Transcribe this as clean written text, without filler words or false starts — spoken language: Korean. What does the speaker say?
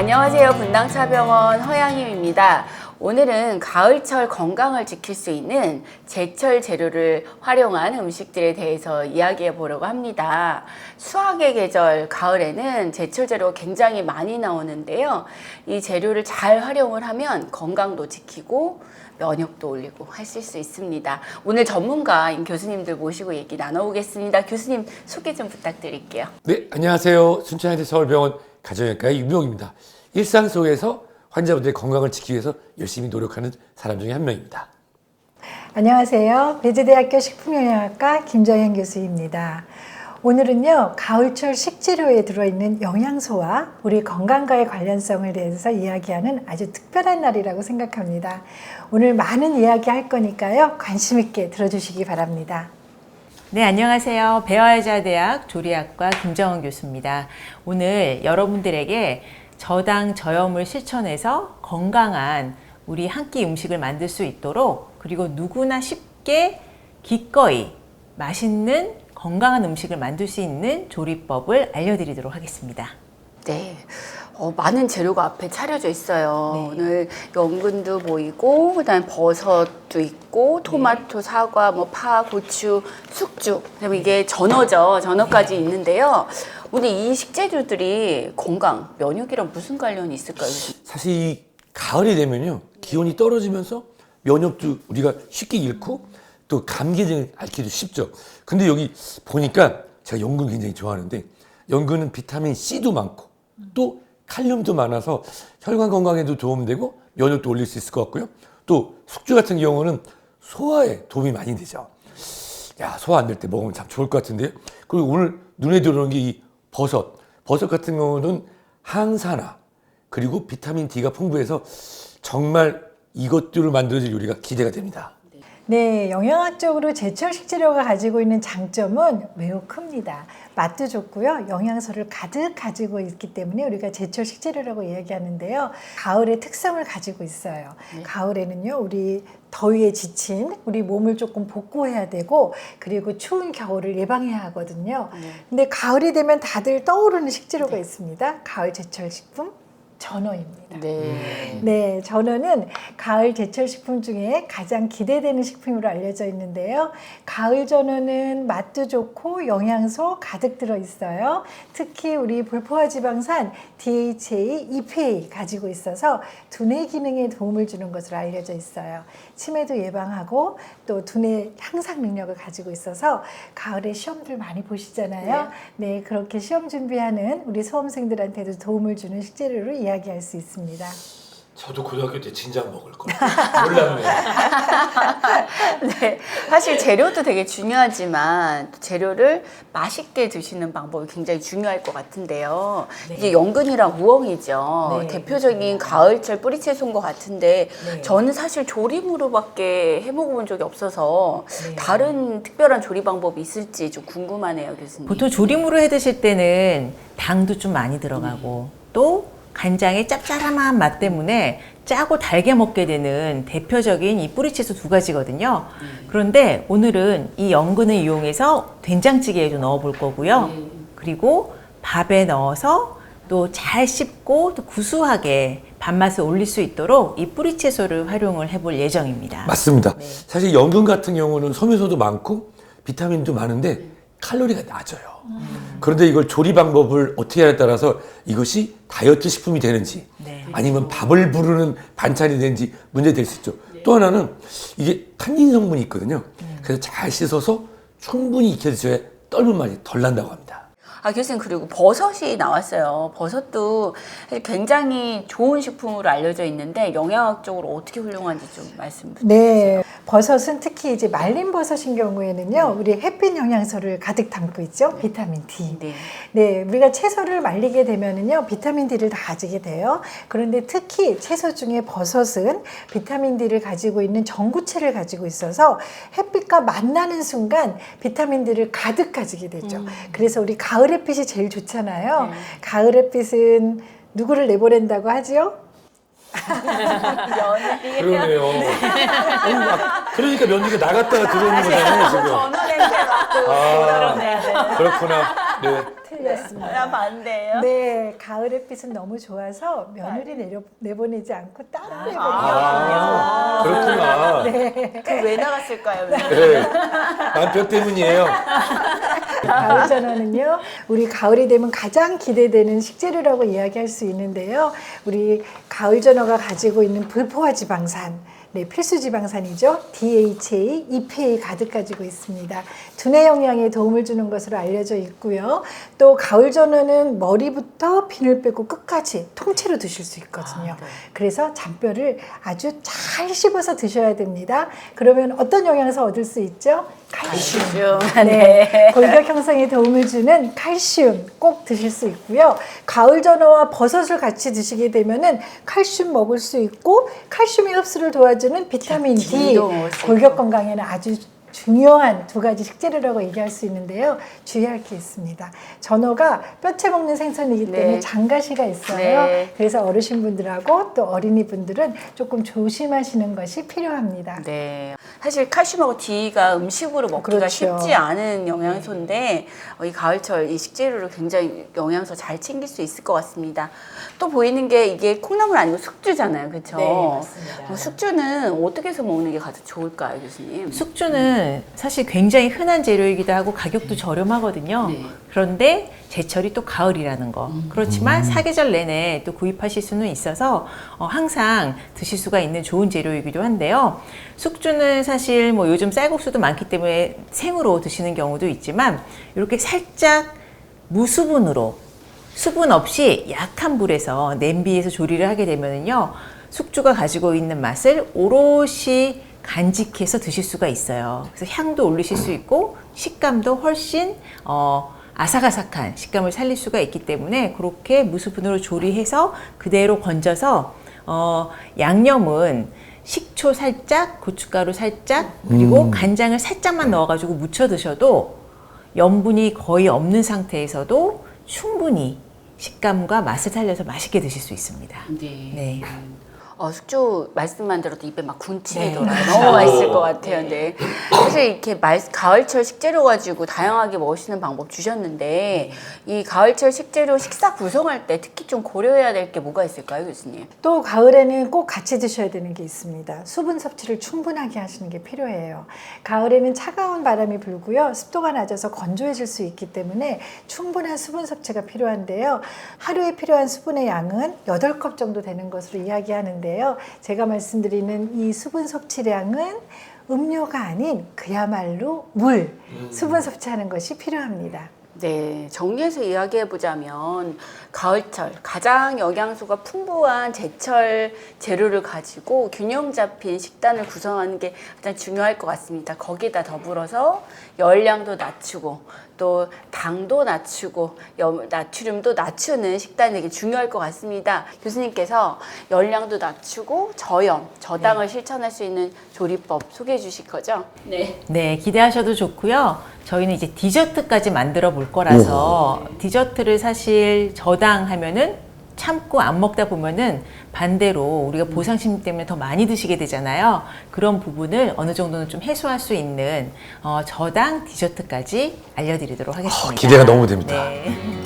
안녕하세요. 분당차병원 허양임입니다. 오늘은 가을철 건강을 지킬 수 있는 제철 재료를 활용한 음식들에 대해서 이야기해 보려고 합니다. 수확의 계절 가을에는 제철 재료가 굉장히 많이 나오는데요. 이 재료를 잘 활용을 하면 건강도 지키고 면역도 올리고 하실 수 있습니다. 오늘 전문가인 교수님들 모시고 얘기 나눠보겠습니다. 교수님 소개 좀 부탁드릴게요. 네, 안녕하세요. 순천향대 서울병원 가정의학과의 유병입니다. 일상 속에서 환자분들의 건강을 지키기 위해서 열심히 노력하는 사람 중에 한 명입니다. 안녕하세요. 배재대학교 식품영양학과 김정현 교수입니다. 오늘은요, 가을철 식재료에 들어있는 영양소와 우리 건강과의 관련성을 대해서 이야기하는 아주 특별한 날이라고 생각합니다. 오늘 많은 이야기 할 거니까요, 관심 있게 들어주시기 바랍니다. 네, 안녕하세요. 배화여자대학 조리학과 김정은 교수입니다. 오늘 여러분들에게 저당 저염을 실천해서 건강한 우리 한 끼 음식을 만들 수 있도록, 그리고 누구나 쉽게 기꺼이 맛있는 건강한 음식을 만들 수 있는 조리법을 알려드리도록 하겠습니다. 네. 많은 재료가 앞에 차려져 있어요. 네. 오늘 연근도 보이고, 그다음에 버섯도 있고, 토마토, 사과, 파, 고추, 숙주. 그다음에 이게 전어죠. 전어까지 있는데요. 오늘 이 식재료들이 건강, 면역이랑 무슨 관련이 있을까요? 사실 이 가을이 되면요, 기온이 떨어지면서 면역도 우리가 쉽게 잃고 또 감기 등을 앓기도 쉽죠. 근데 여기 보니까 제가 연근 굉장히 좋아하는데, 연근은 비타민 C도 많고 또 칼륨도 많아서 혈관 건강에도 도움되고 면역도 올릴 수 있을 것 같고요. 또 숙주 같은 경우는 소화에 도움이 많이 되죠. 야, 소화 안 될 때 먹으면 참 좋을 것 같은데요. 그리고 오늘 눈에 들어오는 게 이 버섯 같은 경우는 항산화 그리고 비타민 D가 풍부해서 정말 이것들을 만들어질 요리가 기대가 됩니다. 네, 영양학적으로 제철 식재료가 가지고 있는 장점은 매우 큽니다. 맛도 좋고요, 영양소를 가득 가지고 있기 때문에 우리가 제철 식재료라고 이야기하는데요. 가을의 특성을 가지고 있어요. 네. 가을에는요, 우리 더위에 지친 우리 몸을 조금 복구해야 되고, 그리고 추운 겨울을 예방해야 하거든요. 근데 가을이 되면 다들 떠오르는 식재료가 있습니다. 가을 제철 식품 전어입니다. 네, 전어는 가을 제철 식품 중에 가장 기대되는 식품으로 알려져 있는데요. 가을 전어는 맛도 좋고 영양소 가득 들어 있어요. 특히 우리 불포화 지방산 DHA, EPA 가지고 있어서 두뇌 기능에 도움을 주는 것으로 알려져 있어요. 치매도 예방하고 또 두뇌 향상 능력을 가지고 있어서 가을에 시험들 많이 보시잖아요. 네, 그렇게 시험 준비하는 우리 수험생들한테도 도움을 주는 식재료로 이야기할 수 있습니다. 저도 고등학교 때 진작 먹을 걸 몰랐네요. 네, 사실 재료도 되게 중요하지만 재료를 맛있게 드시는 방법이 굉장히 중요할 것 같은데요. 네. 이게 연근이랑 우엉이죠. 네. 대표적인 가을철 뿌리채소인 것 같은데 네. 저는 사실 조림으로밖에 해먹어본 적이 없어서 네. 다른 특별한 조리 방법이 있을지 좀 궁금하네요, 교수님. 보통 조림으로 해 드실 때는 당도 좀 많이 들어가고 또 간장의 짭짤한 맛 때문에 짜고 달게 먹게 되는 대표적인 이 뿌리채소 두 가지거든요. 그런데 오늘은 이 연근을 이용해서 된장찌개에도 넣어 볼 거고요. 그리고 밥에 넣어서 또 잘 씹고 또 구수하게 밥맛을 올릴 수 있도록 이 뿌리채소를 활용을 해볼 예정입니다. 맞습니다. 사실 연근 같은 경우는 섬유소도 많고 비타민도 많은데 칼로리가 낮아요. 그런데 이걸 조리 방법을 어떻게 하냐에 따라서 이것이 다이어트 식품이 되는지 아니면 밥을 부르는 반찬이 되는지 문제될 수 있죠. 또 하나는 이게 탄닌 성분이 있거든요. 그래서 잘 씻어서 충분히 익혀드셔야 떫은 맛이 덜 난다고 합니다. 교수님, 그리고 버섯이 나왔어요. 버섯도 사실 굉장히 좋은 식품으로 알려져 있는데 영양학적으로 어떻게 훌륭한지 좀 말씀 부탁드려요. 네, 버섯은 특히 이제 말린 버섯인 경우에는요, 우리 햇빛 영양소를 가득 담고 있죠. 비타민 D. 네. 네, 우리가 채소를 말리게 되면은요, 비타민 D를 다 가지게 돼요. 그런데 특히 채소 중에 버섯은 비타민 D를 가지고 있는 전구체를 가지고 있어서 햇빛과 만나는 순간 비타민 D를 가득 가지게 되죠. 그래서 우리 가을 햇빛이 제일 좋잖아요. 가을 햇빛은 누구를 내보낸다고 하지요? 그러네요. 그러니까 며느리가 나갔다가 들어오는 거잖아요, 지금. 전어 냄새 맡고 그렇구나. 네. 틀렸습니다. 아, 반대예요? 네, 가을 햇빛은 너무 좋아서 며느리 내보내지 않고 딸을 내보내거든요. 아, 그렇구나. 네. 그 왜 나갔을까요? 네. 남편 때문이에요. 가을 전어는요, 우리 가을이 되면 가장 기대되는 식재료라고 이야기할 수 있는데요. 우리 가을 전어가 가지고 있는 불포화 지방산, 네, 필수 지방산이죠. DHA, EPA 가득 가지고 있습니다. 두뇌 영양에 도움을 주는 것으로 알려져 있고요. 또 가을 전어는 머리부터 비늘 빼고 끝까지 통째로 드실 수 있거든요. 그래서 잔뼈를 아주 잘 씹어서 드셔야 됩니다. 그러면 어떤 영양소 얻을 수 있죠? 칼슘. 네, 골격 형성에 도움을 주는 칼슘 꼭 드실 수 있고요. 가을 전어와 버섯을 같이 드시게 되면은 칼슘 먹을 수 있고 칼슘의 흡수를 도와주는 비타민 D, D도 먹을 수 골격 건강에는 아주 중요한 두 가지 식재료라고 얘기할 수 있는데요. 주의할 게 있습니다. 전어가 뼈채 먹는 생선이기 때문에 네. 장가시가 있어요. 네. 그래서 어르신분들하고 또 어린이분들은 조금 조심하시는 것이 필요합니다. 네. 사실 칼슘하고 D가 음식으로 먹기가 그렇죠. 쉽지 않은 영양소인데 이 가을철 이 식재료를 굉장히 영양소 잘 챙길 수 있을 것 같습니다. 또 보이는 게 이게 콩나물 아니고 숙주잖아요. 그렇죠? 네, 맞습니다. 숙주는 어떻게 해서 먹는 게 가장 좋을까요, 교수님? 숙주는 사실 굉장히 흔한 재료이기도 하고 가격도 저렴하거든요. 네. 그런데 제철이 또 가을이라는 거. 그렇지만 사계절 내내 또 구입하실 수는 있어서 항상 드실 수가 있는 좋은 재료이기도 한데요. 숙주는 사실 뭐 요즘 쌀국수도 많기 때문에 생으로 드시는 경우도 있지만 이렇게 살짝 무수분으로 수분 없이 약한 불에서 냄비에서 조리를 하게 되면요. 숙주가 가지고 있는 맛을 오롯이 간직해서 드실 수가 있어요. 그래서 향도 올리실 수 있고 식감도 훨씬 아삭아삭한 식감을 살릴 수가 있기 때문에 그렇게 무수분으로 조리해서 그대로 건져서 양념은 식초 살짝, 고춧가루 살짝, 그리고 간장을 살짝만 넣어가지고 무쳐 드셔도 염분이 거의 없는 상태에서도 충분히 식감과 맛을 살려서 맛있게 드실 수 있습니다. 네. 네. 숙주 말씀만 들어도 입에 막 군침이 네. 돌아요. 너무 맛있을 것 같아요. 네. 사실 이렇게 가을철 식재료 가지고 다양하게 먹으시는 방법 주셨는데 이 가을철 식재료 식사 구성할 때 특히 좀 고려해야 될 게 뭐가 있을까요, 교수님? 또 가을에는 꼭 같이 드셔야 되는 게 있습니다. 수분 섭취를 충분하게 하시는 게 필요해요. 가을에는 차가운 바람이 불고요. 습도가 낮아서 건조해질 수 있기 때문에 충분한 수분 섭취가 필요한데요. 하루에 필요한 수분의 양은 8컵 정도 되는 것으로 이야기하는데요. 제가 말씀드리는 이 수분 섭취량은 음료가 아닌 그야말로 물, 수분 섭취하는 것이 필요합니다. 네, 정리해서 이야기해보자면 가을철 가장 영양소가 풍부한 제철 재료를 가지고 균형 잡힌 식단을 구성하는 게 가장 중요할 것 같습니다. 거기다 더불어서 열량도 낮추고 또 당도 낮추고 나트륨도 낮추는 식단이 되게 중요할 것 같습니다. 교수님께서 열량도 낮추고 저당을 실천할 수 있는 조리법 소개해 주실 거죠? 네. 네, 기대하셔도 좋고요. 저희는 이제 디저트까지 만들어 볼 거라서 디저트를 사실 저당하면은 참고 안 먹다 보면은 반대로 우리가 보상심 때문에 더 많이 드시게 되잖아요. 그런 부분을 어느 정도는 좀 해소할 수 있는 저당 디저트까지 알려드리도록 하겠습니다. 기대가 너무 됩니다. 네.